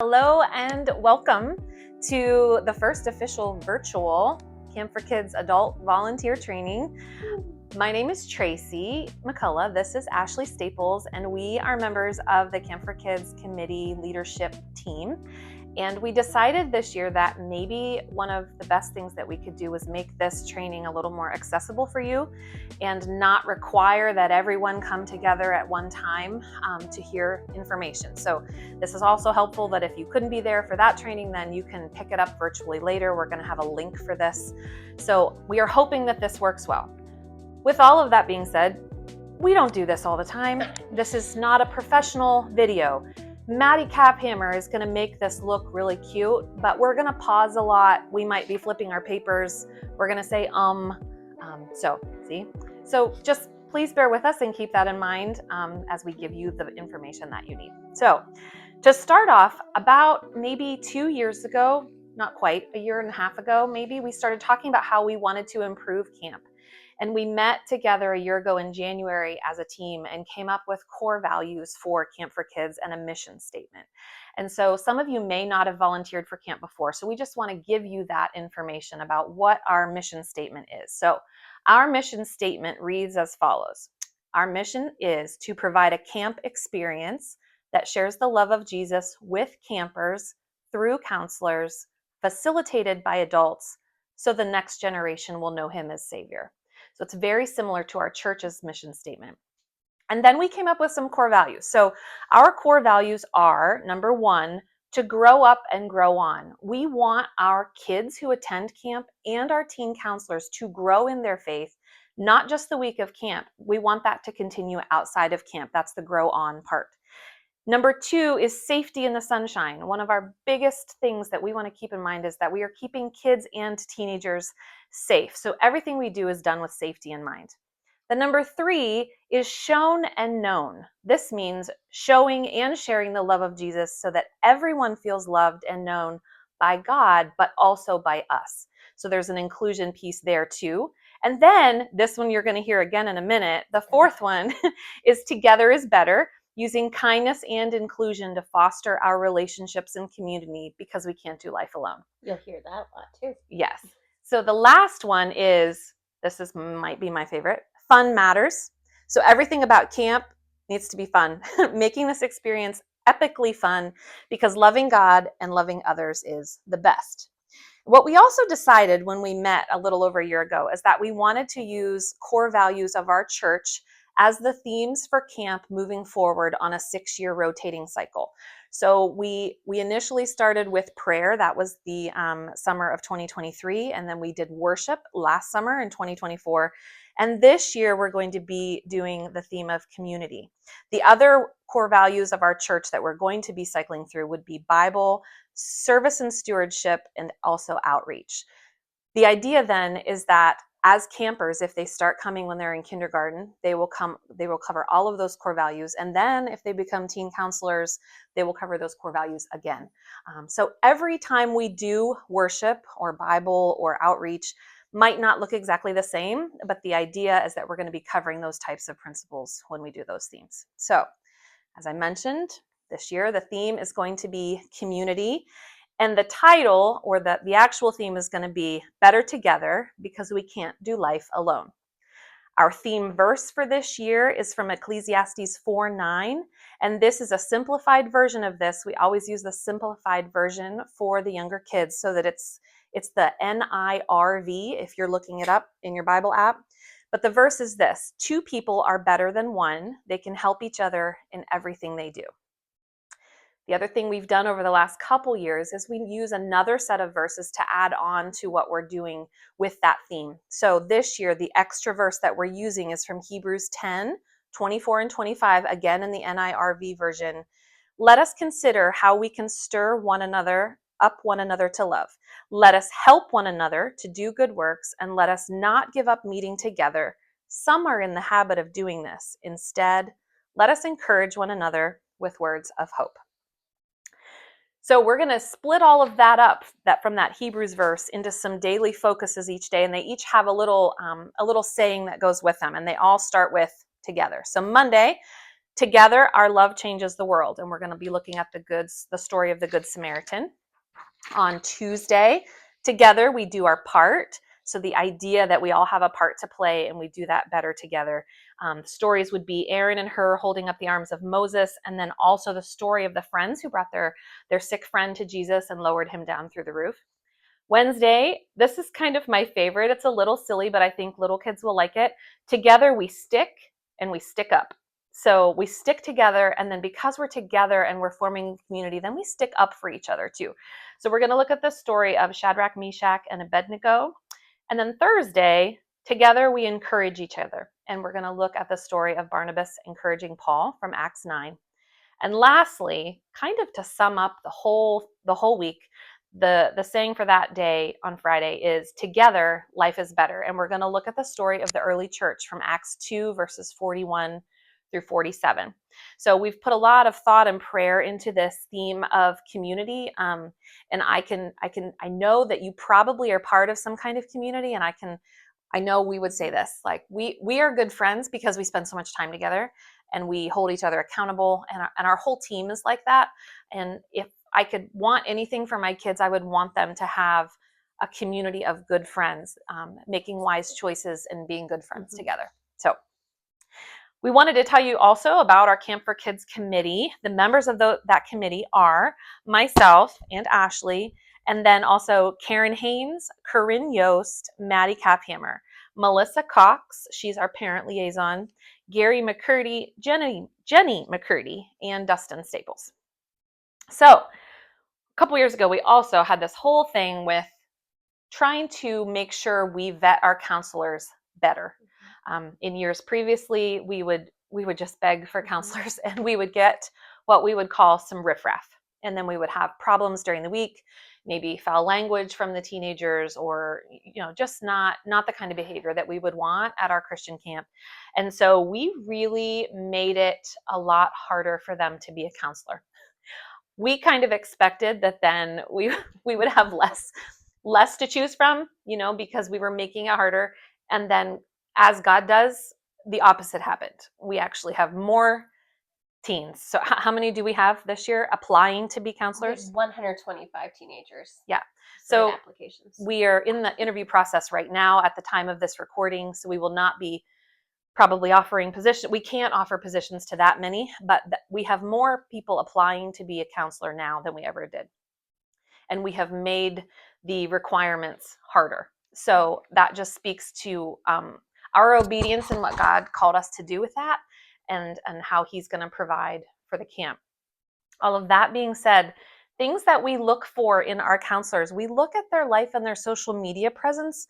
Hello and welcome to the first official virtual Kamp4Kids adult volunteer training. My name is Tracy McCullough. This is Ashley Staples, and we are members of the Kamp4Kids Committee leadership team. And we decided this year that maybe one of the best things that we could do was make this training a little more accessible for you and not require that everyone come together at one time to hear information. So this is also helpful that if you couldn't be there for that training, then you can pick it up virtually later. We're going to have a link for this. So we are hoping that this works well. With all of that being said, we don't do this all the time. This is not a professional video. Maddie Caphammer is going to make this look really cute, but we're going to pause a lot. We might be flipping our papers. We're going to say So just please bear with us and keep that in mind as we give you the information that you need. So to start off, about maybe 2 years ago, not quite, a year and a half ago, maybe, we started talking about how we wanted to improve camp. And we met together a year ago in January as a team and came up with core values for Kamp4Kids and a mission statement. And so some of you may not have volunteered for camp before, so we just want to give you that information about what our mission statement is. So our mission statement reads as follows. Our mission is to provide a camp experience that shares the love of Jesus with campers through counselors, facilitated by adults, so the next generation will know him as Savior. So it's very similar to our church's mission statement. And then we came up with some core values. So our core values are, number one, to grow up and grow on. We want our kids who attend camp and our teen counselors to grow in their faith, not just the week of camp. We want that to continue outside of camp. That's the grow on part. Number two is safety in the sunshine. One of our biggest things that we want to keep in mind is that we are keeping kids and teenagers safe. So everything we do is done with safety in mind. The number three is shown and known. This means showing and sharing the love of Jesus so that everyone feels loved and known by God, but also by us. So there's an inclusion piece there too. And then this one you're going to hear again in a minute. The fourth one is together is better, using kindness and inclusion to foster our relationships and community because we can't do life alone. You'll hear that a lot too. Yes. So the last one is, might be my favorite, fun matters. So everything about camp needs to be fun, making this experience epically fun because loving God and loving others is the best. What we also decided when we met a little over a year ago is that we wanted to use core values of our church as the themes for camp moving forward on a 6-year rotating cycle. So we initially started with prayer. That was the summer of 2023. And then we did worship last summer in 2024. And this year we're going to be doing the theme of community. The other core values of our church that we're going to be cycling through would be Bible, service and stewardship, and also outreach. The idea then is that as campers, if they start coming when they're in kindergarten, they will cover all of those core values. And then if they become teen counselors, they will cover those core values again. So every time we do worship or Bible or outreach might not look exactly the same, but the idea is that we're going to be covering those types of principles when we do those themes. So as I mentioned, this year the theme is going to be community. And the title, or the actual theme, is going to be Better Together because we can't do life alone. Our theme verse for this year is from Ecclesiastes 4:9, and this is a simplified version of this. We always use the simplified version for the younger kids so that it's the NIRV if you're looking it up in your Bible app. But the verse is this: 2 people are better than one. They can help each other in everything they do. The other thing we've done over the last couple years is we use another set of verses to add on to what we're doing with that theme. So this year, the extra verse that we're using is from Hebrews 10:24 and 25, again in the NIRV version. Let us consider how we can stir one another to love. Let us help one another to do good works, and let us not give up meeting together. Some are in the habit of doing this. Instead, let us encourage one another with words of hope. So we're going to split all of that up from that Hebrews verse into some daily focuses each day, and they each have a little saying that goes with them, and they all start with together. So Monday, Together, our love changes the world. And we're going to be looking at the story of the Good Samaritan. On Tuesday, together, we do our part. So the idea that we all have a part to play and we do that better together. Stories would be Aaron and Hur holding up the arms of Moses, and then also the story of the friends who brought their sick friend to Jesus and lowered him down through the roof. Wednesday, this is kind of my favorite. It's a little silly, but I think little kids will like it. Together we stick and we stick up. So we stick together, and then because we're together and we're forming a community, then we stick up for each other too. So we're going to look at the story of Shadrach, Meshach, and Abednego. And then Thursday, together we encourage each other. And we're going to look at the story of Barnabas encouraging Paul from Acts 9. And lastly, kind of to sum up the whole week, the saying for that day on Friday is, together life is better. And we're going to look at the story of the early church from Acts 2 verses 41 through 47. So we've put a lot of thought and prayer into this theme of community. And I know that you probably are part of some kind of community, and I know we would say this, like we are good friends because we spend so much time together and we hold each other accountable, and our whole team is like that. And if I could want anything for my kids, I would want them to have a community of good friends, making wise choices and being good friends together. So we wanted to tell you also about our Kamp4Kids committee. The members of that committee are myself and Ashley, and then also Karen Haynes, Corinne Yost, Maddie Caphammer, Melissa Cox, she's our parent liaison, Gary McCurdy, Jenny McCurdy, and Dustin Staples. So a couple years ago, we also had this whole thing with trying to make sure we vet our counselors better. In years previously, we would just beg for counselors, and we would get what we would call some riffraff. And then we would have problems during the week, maybe foul language from the teenagers, or just not the kind of behavior that we would want at our Christian camp. And so we really made it a lot harder for them to be a counselor. We kind of expected that then we would have less to choose from, because we were making it harder. And then, as God does, the opposite happened. We actually have more teens. So how many do we have this year applying to be counselors? 125 teenagers. Yeah. So applications. We are in the interview process right now at the time of this recording. So we will not be probably offering positions. We can't offer positions to that many, but we have more people applying to be a counselor now than we ever did. And we have made the requirements harder. So that just speaks to our obedience and what God called us to do with that, and how he's going to provide for the camp. All of that being said, things that we look for in our counselors, we look at their life and their social media presence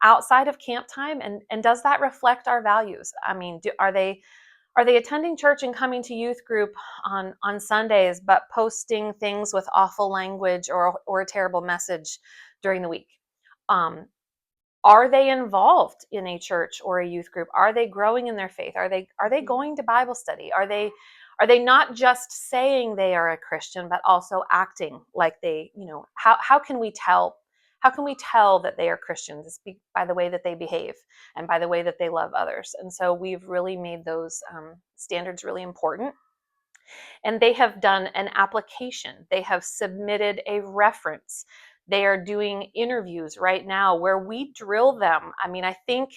outside of camp time, and does that reflect our values? I mean, are they attending church and coming to youth group on Sundays, but posting things with awful language or a terrible message during the week? Are they involved in a church or a youth group? Are they growing in their faith? Are they going to Bible study? Are they not just saying they are a Christian, but also acting like they, how can we tell? How can we tell that they are Christians? It's by the way that they behave and by the way that they love others. And so we've really made those standards really important. And they have done an application. They have submitted a reference. They are doing interviews right now where we drill them. I mean, I think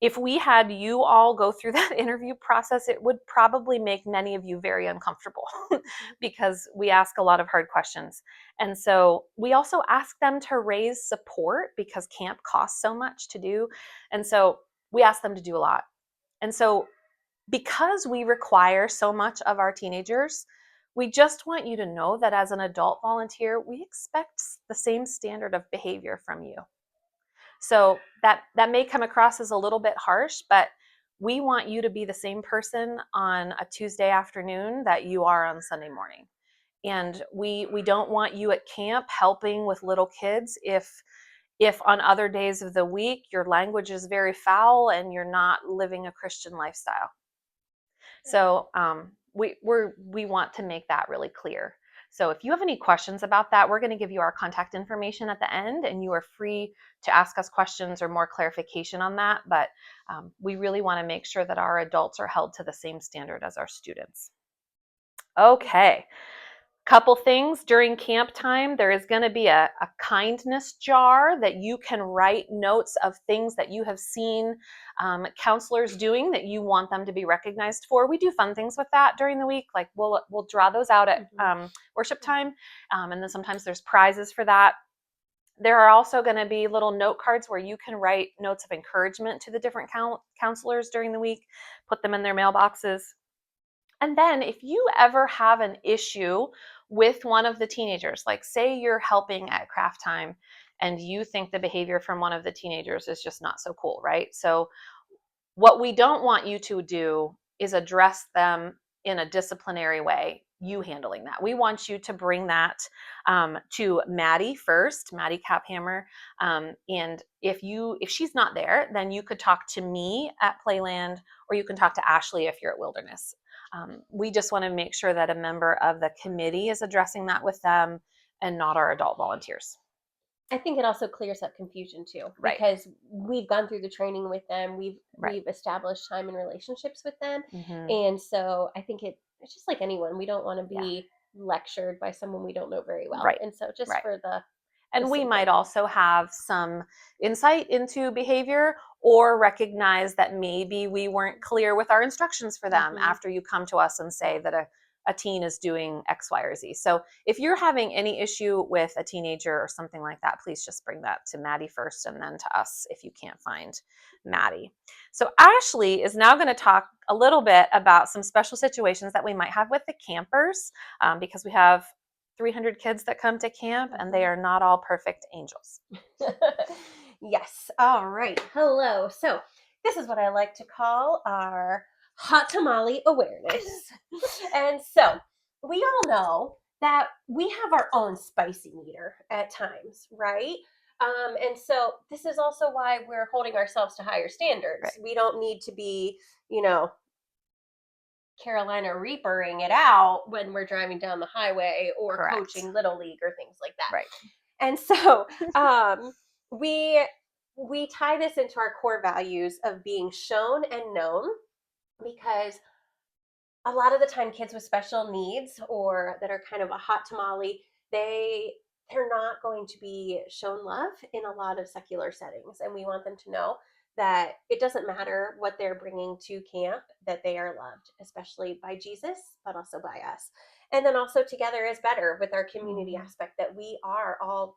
if we had you all go through that interview process, it would probably make many of you very uncomfortable because we ask a lot of hard questions. And so we also ask them to raise support because camp costs so much to do. And so we ask them to do a lot. And so because we require so much of our teenagers, we just want you to know that as an adult volunteer, we expect the same standard of behavior from you. So that may come across as a little bit harsh, but we want you to be the same person on a Tuesday afternoon that you are on Sunday morning. And we don't want you at camp helping with little kids if on other days of the week your language is very foul and you're not living a Christian lifestyle. So we want to make that really clear. So if you have any questions about that, we're going to give you our contact information at the end, and you are free to ask us questions or more clarification on that. But we really want to make sure that our adults are held to the same standard as our students. Okay. Couple things during camp time. There is going to be a kindness jar that you can write notes of things that you have seen counselors doing that you want them to be recognized for. We do fun things with that during the week. Like we'll draw those out at worship time, and then sometimes there's prizes for that. There are also going to be little note cards where you can write notes of encouragement to the different counselors during the week, put them in their mailboxes. And then if you ever have an issue with one of the teenagers, like say you're helping at craft time and you think the behavior from one of the teenagers is just not so cool, right? So what we don't want you to do is address them in a disciplinary way, you handling that. We want you to bring that to Maddie first, Maddie Caphammer. And if she's not there, then you could talk to me at Playland, or you can talk to Ashley if you're at Wilderness. We just want to make sure that a member of the committee is addressing that with them and not our adult volunteers. I think it also clears up confusion too, Right. because we've gone through the training with them. We've Right. established time and relationships with them, Mm-hmm. and so I think it's just like anyone. We don't want to be lectured by someone we don't know very well, Right. and so just Right. for the And we might simple. also have some insight into behavior, or recognize that maybe we weren't clear with our instructions for them after you come to us and say that a teen is doing X, Y, or Z. So if you're having any issue with a teenager or something like that, please just bring that to Maddie first and then to us if you can't find Maddie. So Ashley is now going to talk a little bit about some special situations that we might have with the campers, because we have 300 kids that come to camp, and they are not all perfect angels. Yes. All right. Hello. So this is what I like to call our hot tamale awareness. And so we all know that we have our own spicy meter at times, right? And so this is also why we're holding ourselves to higher standards. Right. We don't need to be, Carolina Reapering it out when we're driving down the highway or Correct. coaching Little League or things like that. Right. And so we tie this into our core values of being shown and known, because a lot of the time kids with special needs or that are kind of a hot tamale, they're not going to be shown love in a lot of secular settings, and we want them to know that it doesn't matter what they're bringing to camp, that they are loved, especially by Jesus, but also by us. And then also together is better with our community aspect, that we are all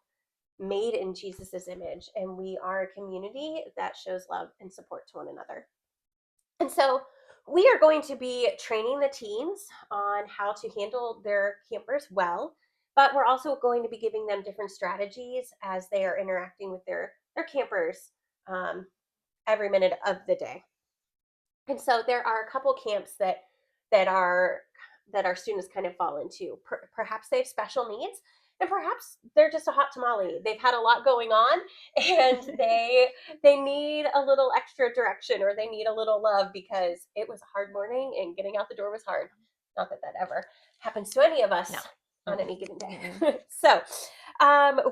made in Jesus's image, and we are a community that shows love and support to one another. And so we are going to be training the teens on how to handle their campers well, but we're also going to be giving them different strategies as they are interacting with their campers every minute of the day. And so there are a couple camps that our students kind of fall into. Perhaps they have special needs, and perhaps they're just a hot tamale. They've had a lot going on, and they need a little extra direction, or they need a little love because it was a hard morning and getting out the door was hard. Not that ever happens to any of us on any given day. So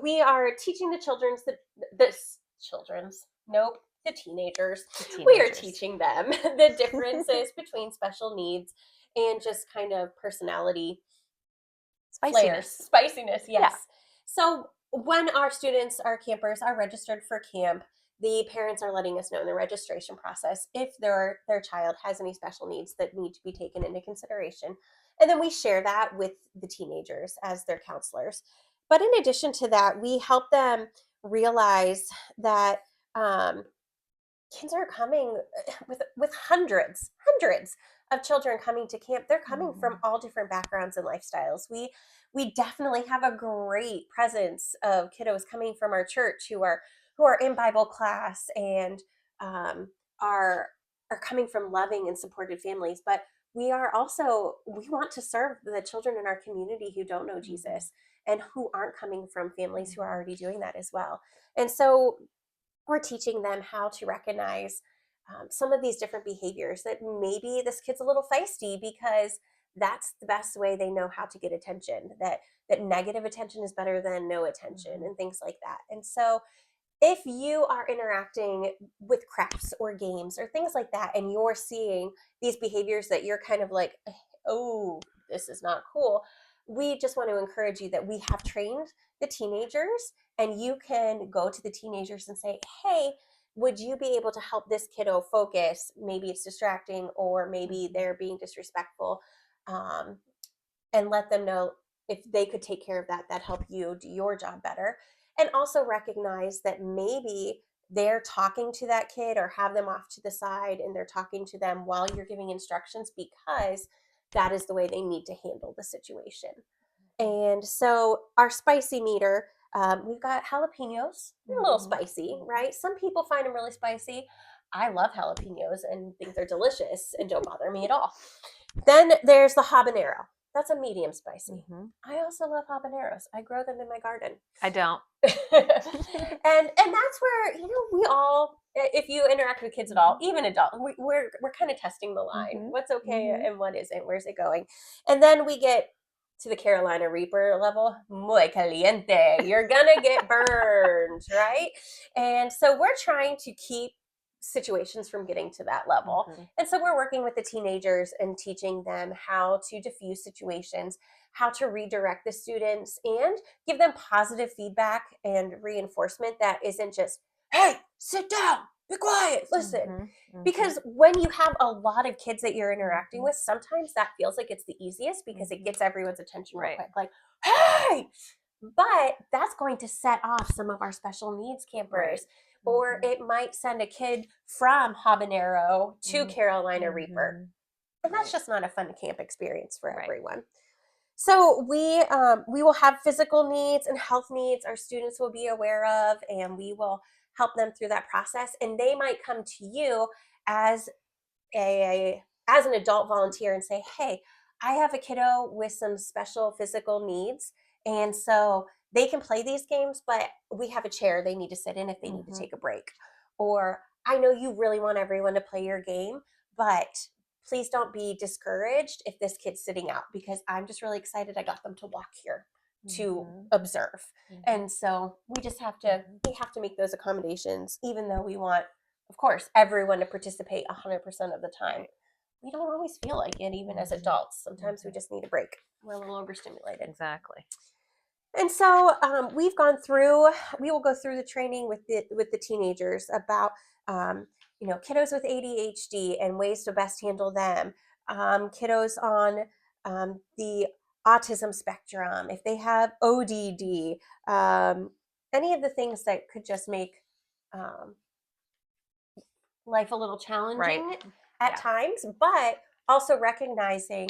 we are teaching the the teenagers. We are teaching them the differences between special needs and just kind of personality spiciness. Yes. Yeah. So when our students, our campers, are registered for camp, the parents are letting us know in the registration process if their child has any special needs that need to be taken into consideration. And then we share that with the teenagers as their counselors. But in addition to that, we help them realize that kids are coming with hundreds of children coming to camp. They're coming from all different backgrounds and lifestyles. We definitely have a great presence of kiddos coming from our church who are in Bible class and are coming from loving and supported families. But we want to serve the children in our community who don't know Jesus and who aren't coming from families who are already doing that as well. And so we're teaching them how to recognize some of these different behaviors, that maybe this kid's a little feisty because that's the best way they know how to get attention, that negative attention is better than no attention, and things like that. And so if you are interacting with crafts or games or things like that, and you're seeing these behaviors that you're kind of like, oh, this is not cool, we just want to encourage you that we have trained the teenagers, and you can go to the teenagers and say, hey, would you be able to help this kiddo focus? Maybe it's distracting, or maybe they're being disrespectful. Um, and let them know if they could take care of that, that help you do your job better. And also recognize that maybe they're talking to that kid, or have them off to the side and they're talking to them while you're giving instructions, because that is the way they need to handle the situation. And so our spicy meter, we've got jalapenos. They're a little spicy, right? Some people find them really spicy. I love jalapenos and think they're delicious and don't bother me at all. Then there's the habanero. That's a medium spicy. I also love habaneros. I grow them in my garden. I don't. and that's where, we all, if you interact with kids at all, even adults, we're kind of testing the line. What's okay and what isn't? Where's it going? And then we get to the Carolina Reaper level. Muy caliente. You're gonna get burned, right? And so we're trying to keep situations from getting to that level. And so we're working with the teenagers and teaching them how to diffuse situations, how to redirect the students, and give them positive feedback and reinforcement that isn't just, hey, sit down, be quiet, listen. Because when you have a lot of kids that you're interacting with, sometimes that feels like it's the easiest, because it gets everyone's attention real quick. Like, hey! But that's going to set off some of our special needs campers. Or it might send a kid from habanero to Carolina Reaper. And that's just not a fun camp experience for everyone. So we will have physical needs and health needs our students will be aware of, and we will help them through that process. And they might come to you as an adult volunteer and say, hey, I have a kiddo with some special physical needs, and so they can play these games, but we have a chair they need to sit in if they need to take a break. Or, I know you really want everyone to play your game, but please don't be discouraged if this kid's sitting out, because I'm just really excited I got them to walk here to observe. And so we just have to make those accommodations, even though we want, of course, everyone to participate 100% of the time. We don't always feel like it, even as adults. Sometimes we just need a break. We're a little overstimulated. Exactly. And so we will go through the training with the teenagers about, kiddos with ADHD and ways to best handle them, kiddos on the autism spectrum, if they have ODD, any of the things that could just make life a little challenging at times, but also recognizing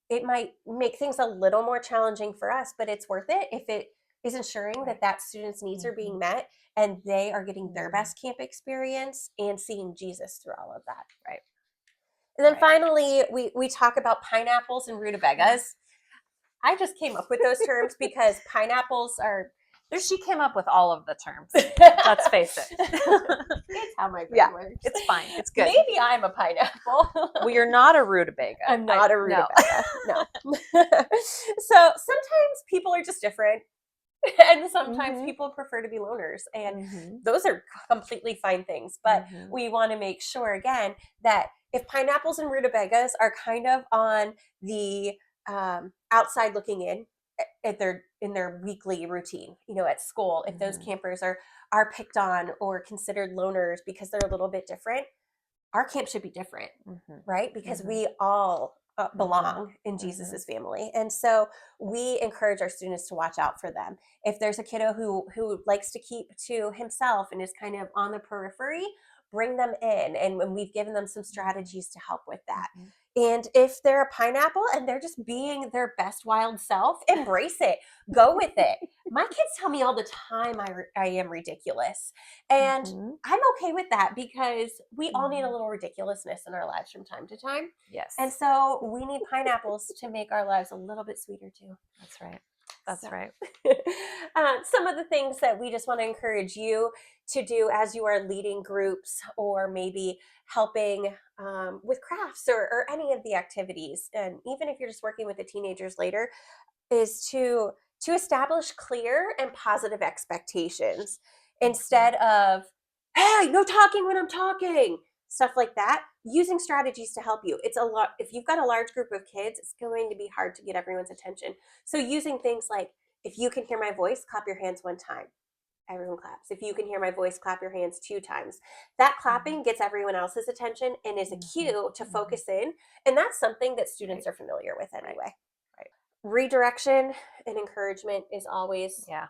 it might make things a little more challenging for us, but it's worth it if it is ensuring that student's needs are being met and they are getting their best camp experience and seeing Jesus through all of that. Right. And then finally, we talk about pineapples and rutabagas. I just came up with those terms because pineapples are... She came up with all of the terms. Let's face it. It's how my brain works. It's fine. It's good. Maybe I'm a pineapple. Well, you're not a rutabaga. I'm not a rutabaga. No. So sometimes people are just different. And sometimes people prefer to be loners. And those are completely fine things. But we want to make sure, again, that if pineapples and rutabagas are kind of on the outside looking in, in their weekly routine, at school, if those campers are picked on or considered loners because they're a little bit different, our camp should be different, right? Because we all belong in Jesus's family. And so we encourage our students to watch out for them. If there's a kiddo who likes to keep to himself and is kind of on the periphery, bring them in. And when we've given them some strategies to help with that. And if they're a pineapple and they're just being their best wild self, embrace it. Go with it. My kids tell me all the time I am ridiculous. And I'm okay with that, because we all need a little ridiculousness in our lives from time to time. Yes. And so we need pineapples to make our lives a little bit sweeter too. That's right. That's right. Some of the things that we just want to encourage you to do as you are leading groups or maybe helping with crafts or any of the activities, and even if you're just working with the teenagers later, is to establish clear and positive expectations instead of, hey, no talking when I'm talking, stuff like that. Using strategies to help you. It's a lot. If you've got a large group of kids, it's going to be hard to get everyone's attention. So using things like, if you can hear my voice, clap your hands 1 time. Everyone claps. If you can hear my voice, clap your hands 2 times. That clapping gets everyone else's attention and is a cue to focus in. And that's something that students are familiar with anyway. Right. Redirection and encouragement is always Yeah.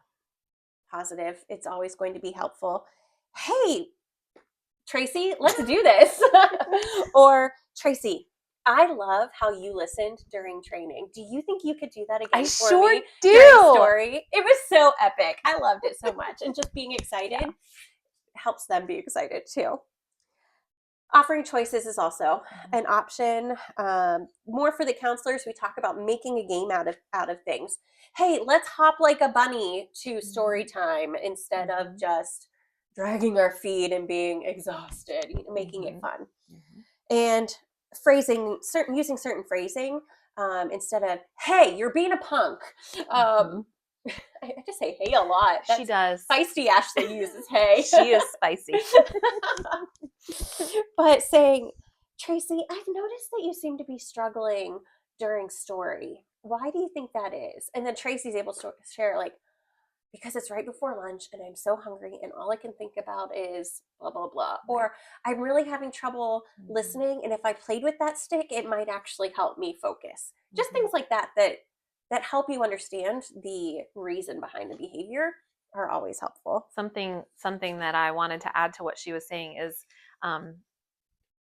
positive. It's always going to be helpful. Hey, Tracy, let's do this. Or, Tracy, I love how you listened during training. Do you think you could do that again for sure me do. during story? It was so epic. I loved it so much. And just being excited helps them be excited too. Offering choices is also an option. More for the counselors, we talk about making a game out of things. Hey, let's hop like a bunny to story time instead of just dragging our feet and being exhausted, making it fun. And using certain phrasing instead of, hey, you're being a punk. I just say hey a lot. That's she does. Feisty Ashley uses hey. She is spicy. But saying, Tracy, I've noticed that you seem to be struggling during story. Why do you think that is? And then Tracy's able to share, like, because it's right before lunch and I'm so hungry and all I can think about is blah, blah, blah. Right. Or I'm really having trouble listening. And if I played with that stick, it might actually help me focus. Just things like that help you understand the reason behind the behavior are always helpful. Something that I wanted to add to what she was saying is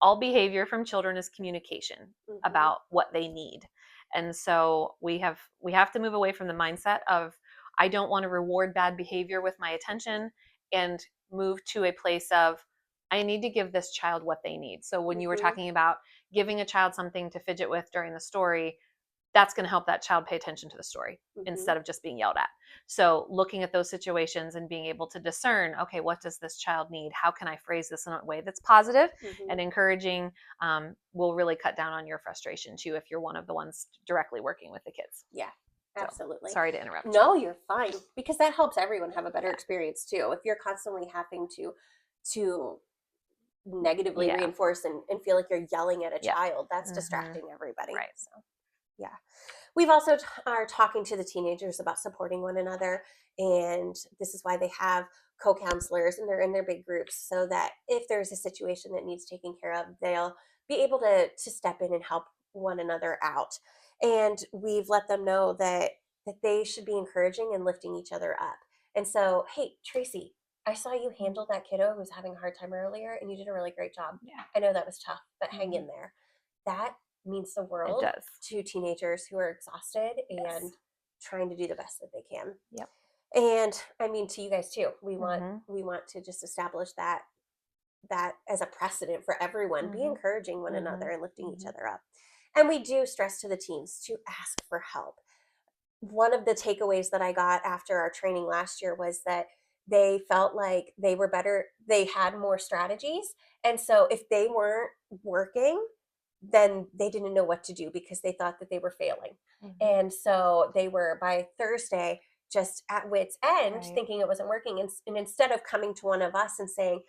all behavior from children is communication about what they need. And so we have to move away from the mindset of, I don't want to reward bad behavior with my attention, and move to a place of, I need to give this child what they need. So when you were talking about giving a child something to fidget with during the story, that's going to help that child pay attention to the story instead of just being yelled at. So looking at those situations and being able to discern, okay, what does this child need? How can I phrase this in a way that's positive and encouraging? Will really cut down on your frustration too, if you're one of the ones directly working with the kids. Yeah. Absolutely. So, sorry to interrupt. No, you're fine, because that helps everyone have a better experience too. If you're constantly having to negatively reinforce and feel like you're yelling at a child, that's distracting everybody. Right. So, yeah. We've also are talking to the teenagers about supporting one another, and this is why they have co-counselors and they're in their big groups, so that if there's a situation that needs taken care of, they'll be able to step in and help one another out. And we've let them know that they should be encouraging and lifting each other up. And so, hey, Tracy, I saw you handle that kiddo who was having a hard time earlier, and you did a really great job. Yeah. I know that was tough, but hang in there. That means the world to teenagers who are exhausted and trying to do the best that they can. Yep. And I mean, to you guys too. We want to just establish that as a precedent for everyone. Be encouraging one another and lifting each other up. And we do stress to the teens to ask for help. One of the takeaways that I got after our training last year was that they felt like they were better, they had more strategies. And so if they weren't working, then they didn't know what to do because they thought that they were failing. And so they were, by Thursday, just at wit's end, thinking it wasn't working. And instead of coming to one of us and saying,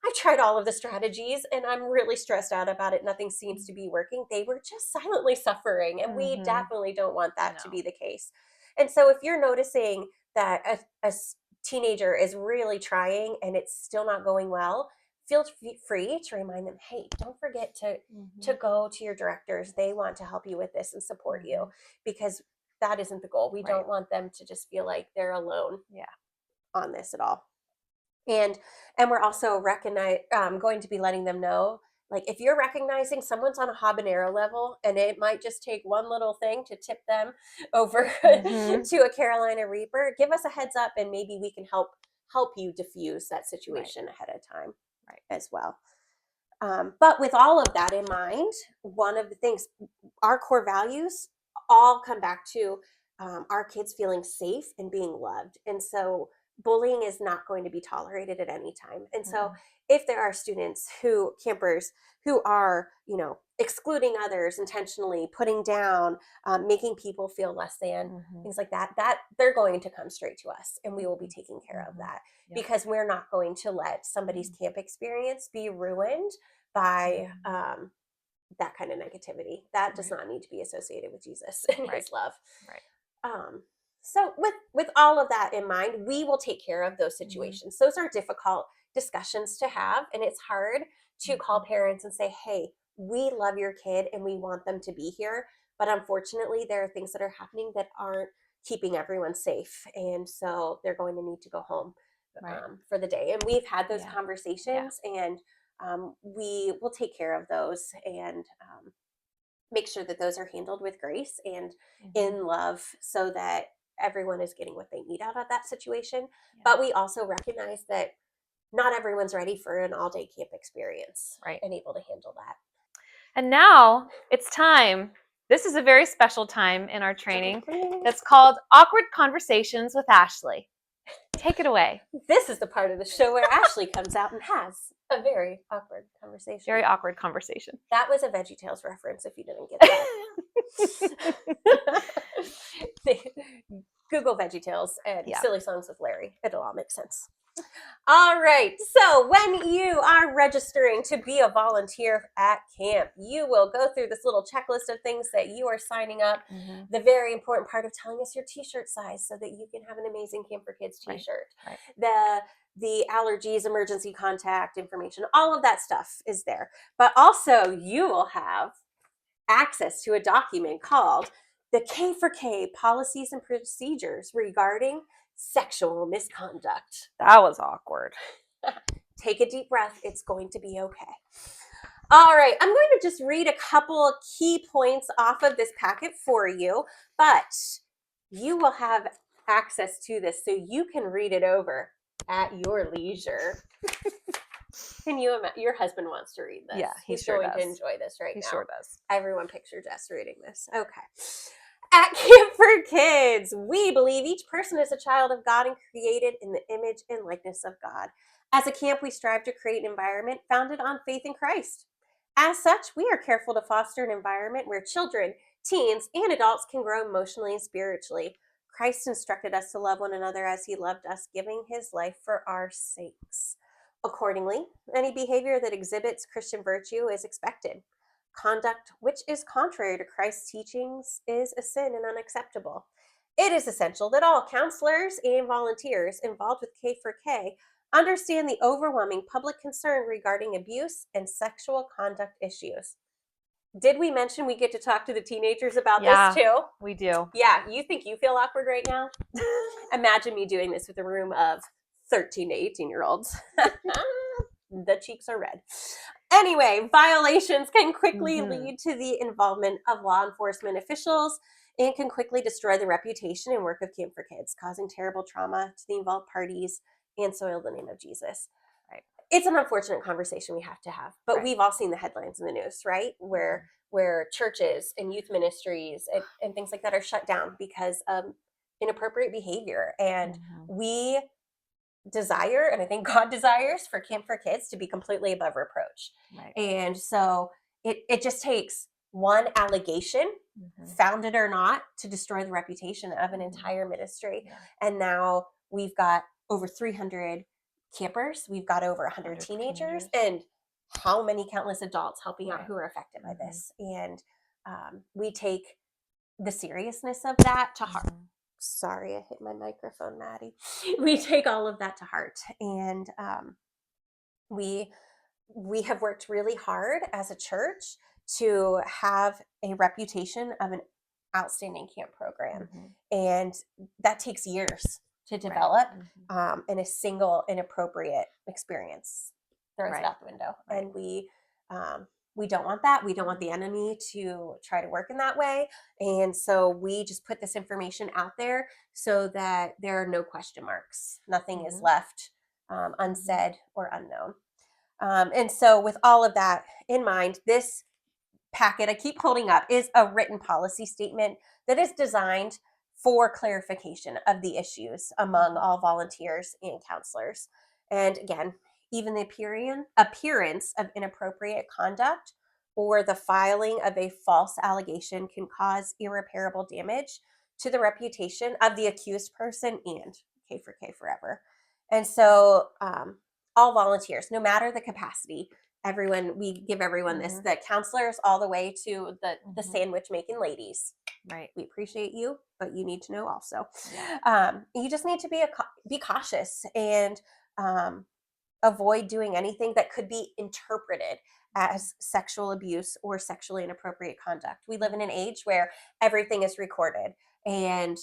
I tried all of the strategies and I'm really stressed out about it, nothing seems to be working, they were just silently suffering. And we definitely don't want that to be the case. And so if you're noticing that a teenager is really trying and it's still not going well, feel free to remind them, hey, don't forget to go to your directors. They want to help you with this and support you, because that isn't the goal. We don't want them to just feel like they're alone on this at all. And we're also going to be letting them know, like, if you're recognizing someone's on a habanero level and it might just take one little thing to tip them over to a Carolina Reaper, give us a heads up and maybe we can help you diffuse that situation ahead of time as well. But with all of that in mind, one of the things, our core values all come back to our kids feeling safe and being loved. And so bullying is not going to be tolerated at any time. And so if there are campers who are, excluding others intentionally, putting down, making people feel less than, things like that, they're going to come straight to us, and we will be taking care of that, because we're not going to let somebody's camp experience be ruined by that kind of negativity. That does not need to be associated with Jesus and his love. So with all of that in mind, we will take care of those situations. Those are difficult discussions to have, and it's hard to call parents and say, hey, we love your kid and we want them to be here, but unfortunately there are things that are happening that aren't keeping everyone safe, and so they're going to need to go home for the day. And we've had those conversations, and we will take care of those, and make sure that those are handled with grace and in love, so that everyone is getting what they need out of that situation. But we also recognize that not everyone's ready for an all-day camp experience and able to handle that. And now it's time. This is a very special time in our training that's called Awkward Conversations with Ashley. Take it away. This is the part of the show where Ashley comes out and has a very awkward conversation. Very awkward conversation. That was a VeggieTales reference if you didn't get that. Google VeggieTales and Silly Songs with Larry. It'll all make sense. All right. So when you are registering to be a volunteer at camp, you will go through this little checklist of things that you are signing up. The very important part of telling us your t-shirt size so that you can have an amazing Kamp4Kids t-shirt. The allergies, emergency contact information, all of that stuff is there. But also you will have access to a document called the K4K Policies and Procedures Regarding Sexual Misconduct. That was awkward. Take a deep breath. It's going to be okay. All right. I'm going to just read a couple key points off of this packet for you, but you will have access to this so you can read it over at your leisure. Can you imagine? Your husband wants to read this. Yeah, he's sure going does. to enjoy this right now. He sure does. Everyone picture Jess reading this. Okay. At Kamp4Kids, we believe each person is a child of God and created in the image and likeness of God. As a camp, we strive to create an environment founded on faith in Christ. As such, we are careful to foster an environment where children, teens, and adults can grow emotionally and spiritually. Christ instructed us to love one another as he loved us, giving his life for our sakes. Accordingly, any behavior that exhibits Christian virtue is expected. Conduct which is contrary to Christ's teachings is a sin and unacceptable. It is essential that all counselors and volunteers involved with K4K understand the overwhelming public concern regarding abuse and sexual conduct issues. Did we mention we get to talk to the teenagers about this too? We do. Yeah, you think you feel awkward right now? Imagine me doing this with a room of 13 to 18-year-olds. The cheeks are red. Anyway, violations can quickly lead to the involvement of law enforcement officials and can quickly destroy the reputation and work of Kamp4Kids, causing terrible trauma to the involved parties and soil the name of Jesus. Right. It's an unfortunate conversation we have to have, but we've all seen the headlines in the news, right? Where churches and youth ministries and things like that are shut down because of inappropriate behavior. And we desire, and I think God desires, for Kamp4Kids to be completely above reproach. And so it just takes one allegation, founded or not, to destroy the reputation of an entire ministry. And now we've got over 300 campers, we've got over 100 teenagers, and how many countless adults helping out who are affected by this. And we take the seriousness of that to heart. Sorry, I hit my microphone, Maddie. We take all of that to heart, and we have worked really hard as a church to have a reputation of an outstanding camp program, and that takes years to develop. And a single inappropriate experience throws it out the window, and we don't want that. We don't want the enemy to try to work in that way. And so we just put this information out there so that there are no question marks. Nothing is left unsaid or unknown. And so with all of that in mind, this packet I keep holding up is a written policy statement that is designed for clarification of the issues among all volunteers and counselors. And again, even the appearance of inappropriate conduct or the filing of a false allegation can cause irreparable damage to the reputation of the accused person and K4K forever. And so all volunteers, no matter the capacity, we give everyone this, the counselors all the way to the sandwich making ladies. Right. We appreciate you, but you need to know also. Yeah. You just need to be cautious and avoid doing anything that could be interpreted as sexual abuse or sexually inappropriate conduct. We live in an age where everything is recorded, and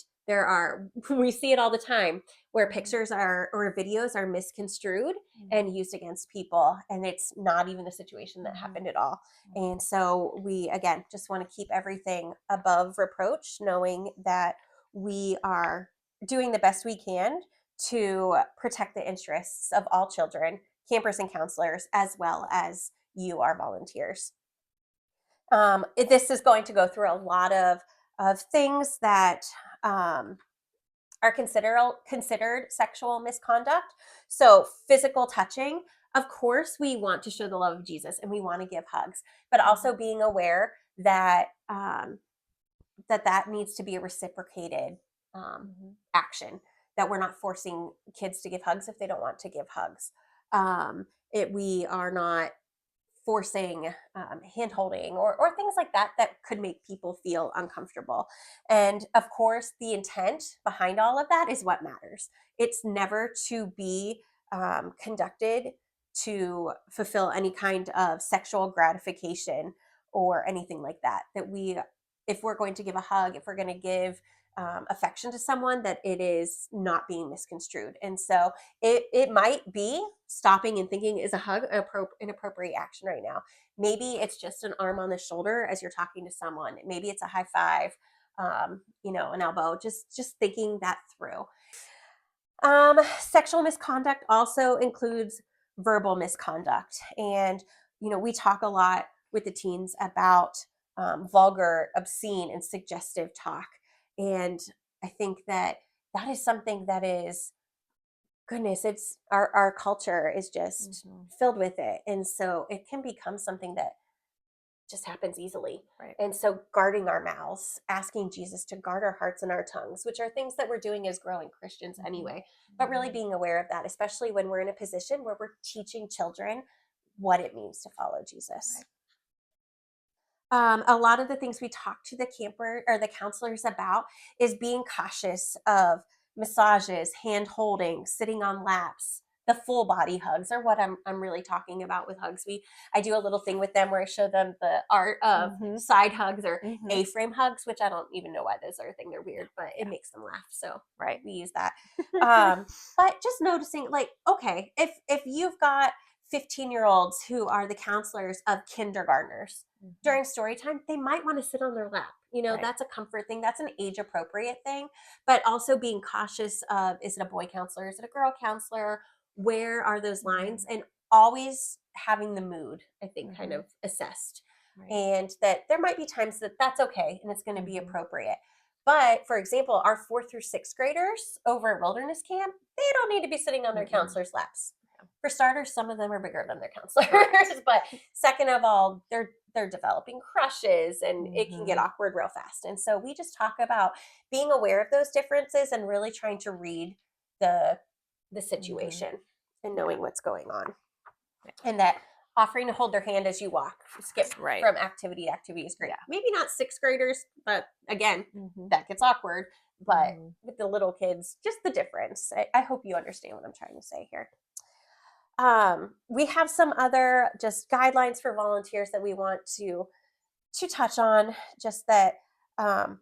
we see it all the time where pictures or videos are misconstrued and used against people, and it's not even the situation that happened at all. And so we, again, just want to keep everything above reproach, knowing that we are doing the best we can to protect the interests of all children, campers and counselors, as well as you, our volunteers. This is going to go through a lot of things that are considered sexual misconduct. So physical touching, of course, we want to show the love of Jesus and we want to give hugs, but also being aware that that needs to be a reciprocated action, that we're not forcing kids to give hugs if they don't want to give hugs. We are not forcing hand holding or things like that could make people feel uncomfortable. And of course, the intent behind all of that is what matters. It's never to be conducted to fulfill any kind of sexual gratification or anything like that. If we're going to give a hug, if we're going to give affection to someone, that it is not being misconstrued. And so it might be stopping and thinking, is a hug an appropriate action right now? Maybe it's just an arm on the shoulder as you're talking to someone. Maybe it's a high five, an elbow, just thinking that through. Sexual misconduct also includes verbal misconduct. And, we talk a lot with the teens about vulgar, obscene, and suggestive talk. And I think that is something that is, goodness, it's our culture is just filled with it. And so it can become something that just happens easily. Right. And so guarding our mouths, asking Jesus to guard our hearts and our tongues, which are things that we're doing as growing Christians anyway, but really being aware of that, especially when we're in a position where we're teaching children what it means to follow Jesus. Right. A lot of the things we talk to the camper or the counselors about is being cautious of massages, hand holding, sitting on laps. The full body hugs are what I'm really talking about with hugs. I do a little thing with them where I show them the art of side hugs or A-frame hugs, which I don't even know why those are a thing. They're weird, but it makes them laugh. So we use that. But just noticing, like, okay, if you've got 15-year-olds who are the counselors of kindergartners, during story time, they might want to sit on their lap. That's a comfort thing. That's an age appropriate thing, but also being cautious of, is it a boy counselor? Is it a girl counselor? Where are those lines? And always having the mood, I think, kind of assessed. Right. And that there might be times that that's okay and it's going to be appropriate. But for example, our 4th through 6th graders over at Wilderness Camp, they don't need to be sitting on their counselor's laps. For starters, some of them are bigger than their counselors, but second of all, they're developing crushes and it can get awkward real fast. And so we just talk about being aware of those differences and really trying to read the situation and knowing what's going on. And that offering to hold their hand as you walk, skip from activity to activity is great. Yeah. Maybe not 6th graders, but again, that gets awkward. But with the little kids, just the difference. I hope you understand what I'm trying to say here. We have some other just guidelines for volunteers that we want to touch on, just that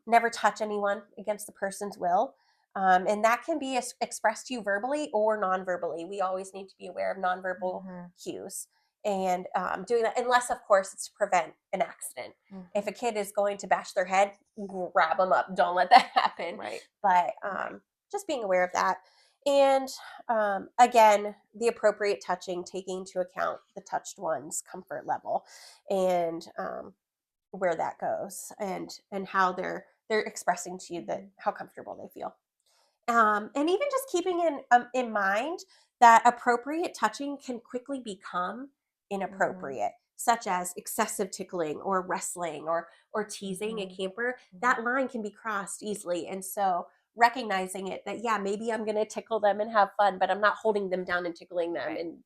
never touch anyone against the person's will. And that can be expressed to you verbally or non-verbally. We always need to be aware of non-verbal cues and doing that, unless, of course, it's to prevent an accident. If a kid is going to bash their head, grab them up. Don't let that happen. Right. But just being aware of that. And again, the appropriate touching, taking into account the touched one's comfort level and where that goes and how their they're expressing to you that how comfortable they feel. And even just keeping in mind that appropriate touching can quickly become inappropriate, such as excessive tickling or wrestling or teasing a camper. That line can be crossed easily. And so recognizing it that, yeah, maybe I'm going to tickle them and have fun, but I'm not holding them down and tickling them and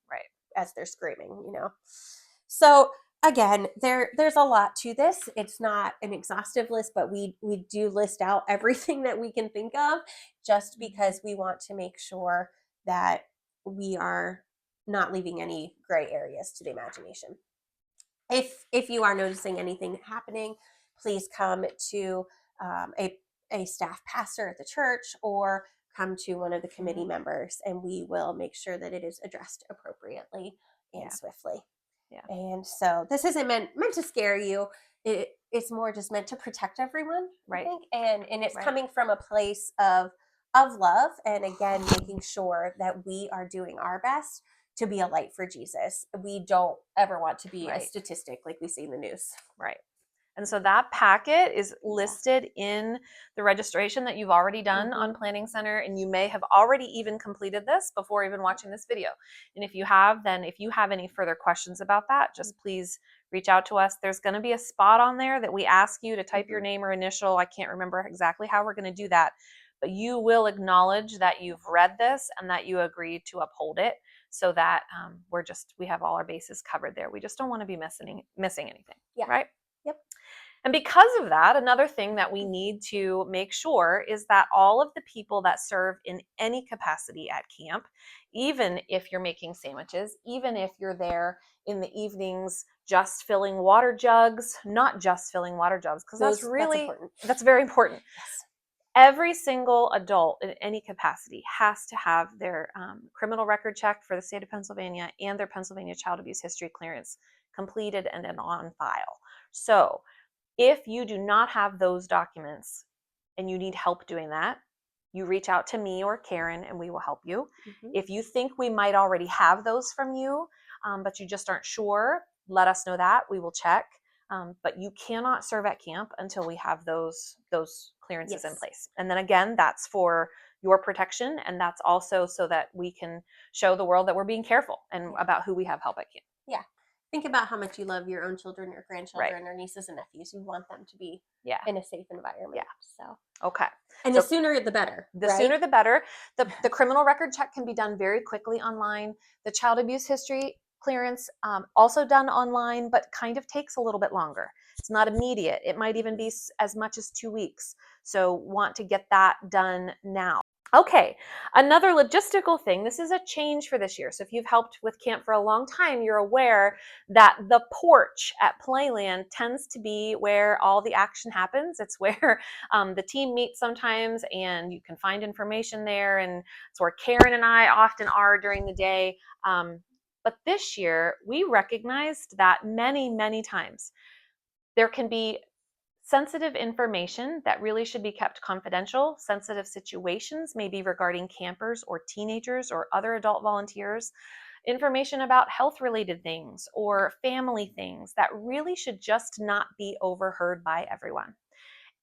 as they're screaming, you know. So again, there's a lot to this. It's not an exhaustive list, but we do list out everything that we can think of, just because we want to make sure that we are not leaving any gray areas to the imagination. If you are noticing anything happening, please come to a staff pastor at the church, or come to one of the committee members, and we will make sure that it is addressed appropriately and swiftly. Yeah. And so this isn't meant to scare you. It's more just meant to protect everyone, I think. And it's coming from a place of love, and again, making sure that we are doing our best to be a light for Jesus. We don't ever want to be a statistic like we see in the news. Right. And so that packet is listed in the registration that you've already done on Planning Center, and you may have already even completed this before even watching this video. And if you have, then if you have any further questions about that, just please reach out to us. There's going to be a spot on there that we ask you to type your name or initial. I can't remember exactly how we're going to do that, but you will acknowledge that you've read this and that you agree to uphold it, so that we have all our bases covered there. We just don't want to be missing anything. Right? Yep. And because of that, another thing that we need to make sure is that all of the people that serve in any capacity at camp, even if you're making sandwiches, even if you're there in the evenings just filling water jugs, not just filling water jugs, because that's very important. Yes. Every single adult in any capacity has to have their criminal record check for the state of Pennsylvania and their Pennsylvania child abuse history clearance completed and then on file. So if you do not have those documents and you need help doing that, you reach out to me or Karen and we will help you. If you think we might already have those from you, but you just aren't sure, let us know that. We will check. But you cannot serve at camp until we have those clearances in place. And then again, that's for your protection, and that's also so that we can show the world that we're being careful and about who we have help at camp. Yeah. Think about how much you love your own children, your grandchildren, or nieces and nephews. You want them to be in a safe environment. So and the sooner the better. The sooner the better. The criminal record check can be done very quickly online. The child abuse history clearance also done online, but kind of takes a little bit longer. It's not immediate. It might even be as much as 2 weeks. So want to get that done now. Okay, another logistical thing. This is a change for this year. So if you've helped with camp for a long time, you're aware that the porch at Playland tends to be where all the action happens. It's where the team meets sometimes, and you can find information there. And it's where Karen and I often are during the day. But this year, we recognized that many, many times there can be sensitive information that really should be kept confidential, sensitive situations, maybe regarding campers or teenagers or other adult volunteers, information about health-related things or family things that really should just not be overheard by everyone.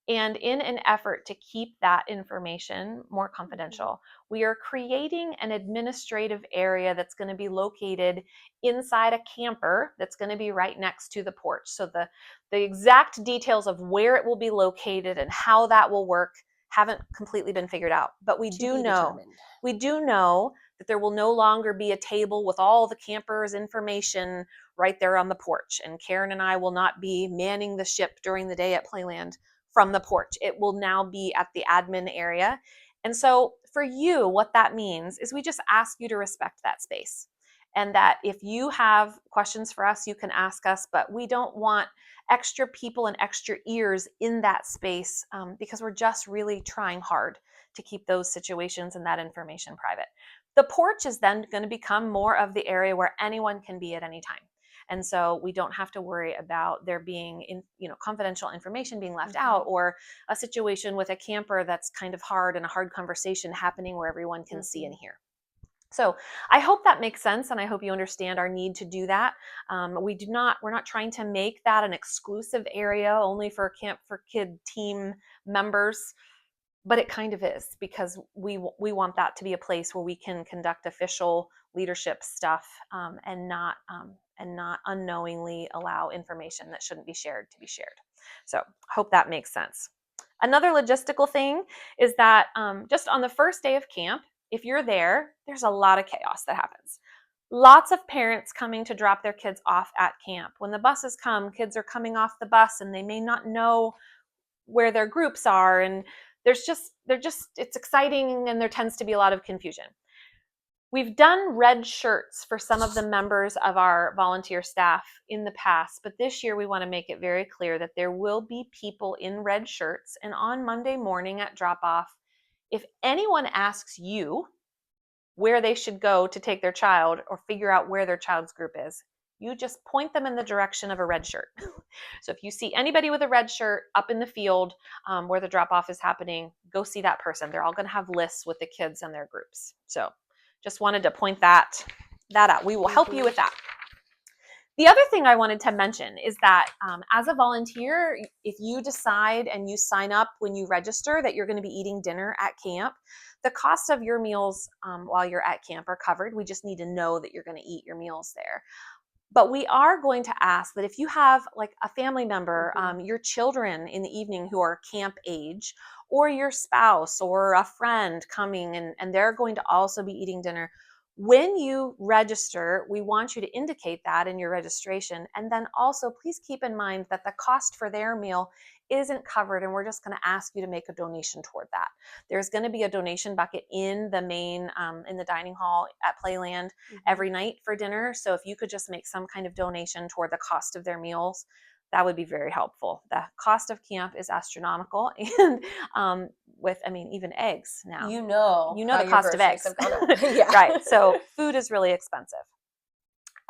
And in an effort to keep that information more confidential, we are creating an administrative area that's going to be located inside a camper that's going to be right next to the porch. So the exact details of where it will be located and how that will work haven't completely been figured out. But we do know that there will no longer be a table with all the campers' information right there on the porch. And Karen and I will not be manning the ship during the day at Playland from the porch. It will now be at the admin area. And so for you, what that means is we just ask you to respect that space. And that if you have questions for us, you can ask us, but we don't want extra people and extra ears in that space because we're just really trying hard to keep those situations and that information private. The porch is then going to become more of the area where anyone can be at any time. And so we don't have to worry about there being confidential information being left out, or a situation with a camper that's kind of hard and a hard conversation happening where everyone can see and hear. So I hope that makes sense, and I hope you understand our need to do that. We're not trying to make that an exclusive area only for Kamp4Kid team members, but it kind of is, because we want that to be a place where we can conduct official leadership stuff, and not unknowingly allow information that shouldn't be shared to be shared. So I hope that makes sense. Another logistical thing is that just on the first day of camp, if you're there, there's a lot of chaos that happens. Lots of parents coming to drop their kids off at camp. When the buses come, kids are coming off the bus and they may not know where their groups are, and it's exciting, and there tends to be a lot of confusion. We've done red shirts for some of the members of our volunteer staff in the past, but this year we want to make it very clear that there will be people in red shirts, and on Monday morning at drop-off, if anyone asks you where they should go to take their child or figure out where their child's group is, you just point them in the direction of a red shirt. So if you see anybody with a red shirt up in the field where the drop-off is happening, go see that person. They're all going to have lists with the kids and their groups. So just wanted to point that out. We will help you with that. The other thing I wanted to mention is that as a volunteer, if you decide and you sign up when you register that you're going to be eating dinner at camp, the cost of your meals while you're at camp are covered. We just need to know that you're going to eat your meals there. But we are going to ask that if you have like a family member, your children in the evening who are camp age, or your spouse or a friend coming and they're going to also be eating dinner, when you register, we want you to indicate that in your registration. And then also please keep in mind that the cost for their meal isn't covered, and we're just going to ask you to make a donation toward that. There's going to be a donation bucket in the main, in the dining hall at Playland every night for dinner. So if you could just make some kind of donation toward the cost of their meals, that would be very helpful. The cost of camp is astronomical, and even eggs now. You know the cost of eggs. Yeah. Right. So food is really expensive.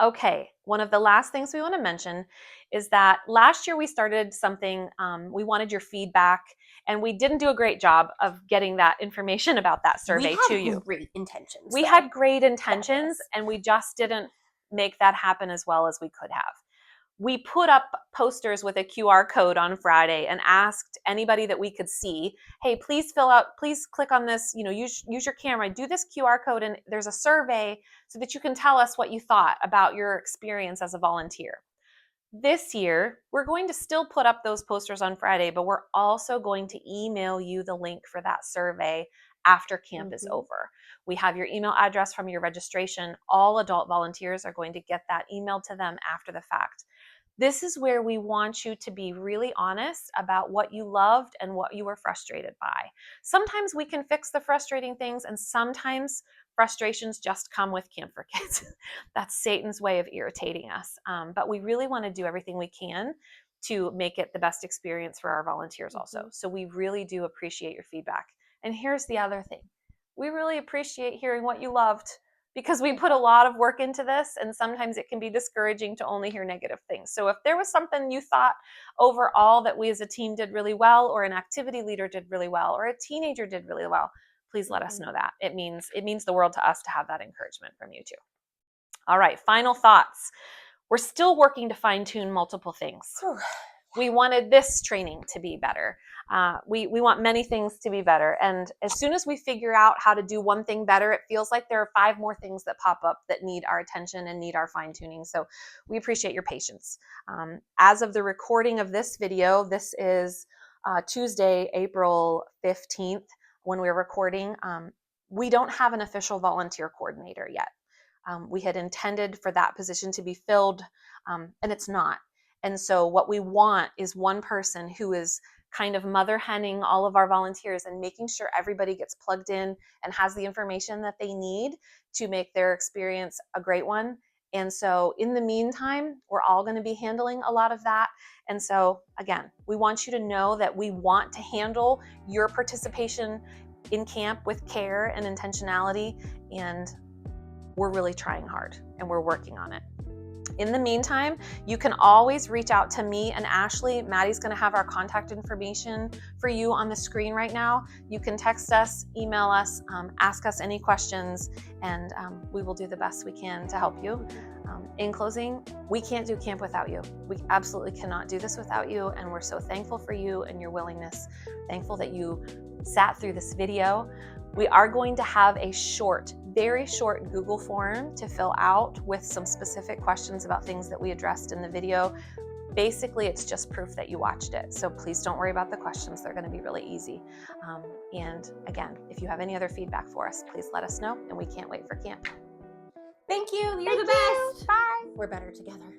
Okay, one of the last things we want to mention is that last year we started something, we wanted your feedback, and we didn't do a great job of getting that information about that survey to you. Great intentions. We had great intentions, and we just didn't make that happen as well as we could have. We put up posters with a QR code on Friday and asked anybody that we could see, hey, please click on this, use your camera, do this QR code, and there's a survey so that you can tell us what you thought about your experience as a volunteer. This year, we're going to still put up those posters on Friday, but we're also going to email you the link for that survey after camp is over. We have your email address from your registration. All adult volunteers are going to get that emailed to them after the fact. This is where we want you to be really honest about what you loved and what you were frustrated by. Sometimes we can fix the frustrating things, and sometimes frustrations just come with Kamp4Kids. That's Satan's way of irritating us. But we really want to do everything we can to make it the best experience for our volunteers also. So we really do appreciate your feedback. And here's the other thing. We really appreciate hearing what you loved, because we put a lot of work into this, and sometimes it can be discouraging to only hear negative things. So if there was something you thought overall that we as a team did really well, or an activity leader did really well, or a teenager did really well, please let us know that. It means the world to us to have that encouragement from you too. All right, final thoughts. We're still working to fine-tune multiple things. We wanted this training to be better. We want many things to be better. And as soon as we figure out how to do one thing better, it feels like there are 5 more things that pop up that need our attention and need our fine tuning. So we appreciate your patience. As of the recording of this video, this is Tuesday, April 15th, when we're recording. We don't have an official volunteer coordinator yet. We had intended for that position to be filled, and it's not. And so what we want is one person who is kind of mother henning all of our volunteers and making sure everybody gets plugged in and has the information that they need to make their experience a great one. And so in the meantime, we're all going to be handling a lot of that. And so again, we want you to know that we want to handle your participation in camp with care and intentionality, and we're really trying hard and we're working on it. In the meantime, you can always reach out to me and Ashley. Maddie's going to have our contact information for you on the screen right now. You can text us, email us, ask us any questions, and we will do the best we can to help you. In closing, we can't do camp without you. We absolutely cannot do this without you, and we're so thankful for you and your willingness. Thankful that you sat through this video. We are going to have a short, very short Google form to fill out with some specific questions about things that we addressed in the video. Basically, it's just proof that you watched it. So please don't worry about the questions. They're going to be really easy. And again, if you have any other feedback for us, please let us know, and we can't wait for camp. Thank you. You're Thank the you. best. Bye. We're better together.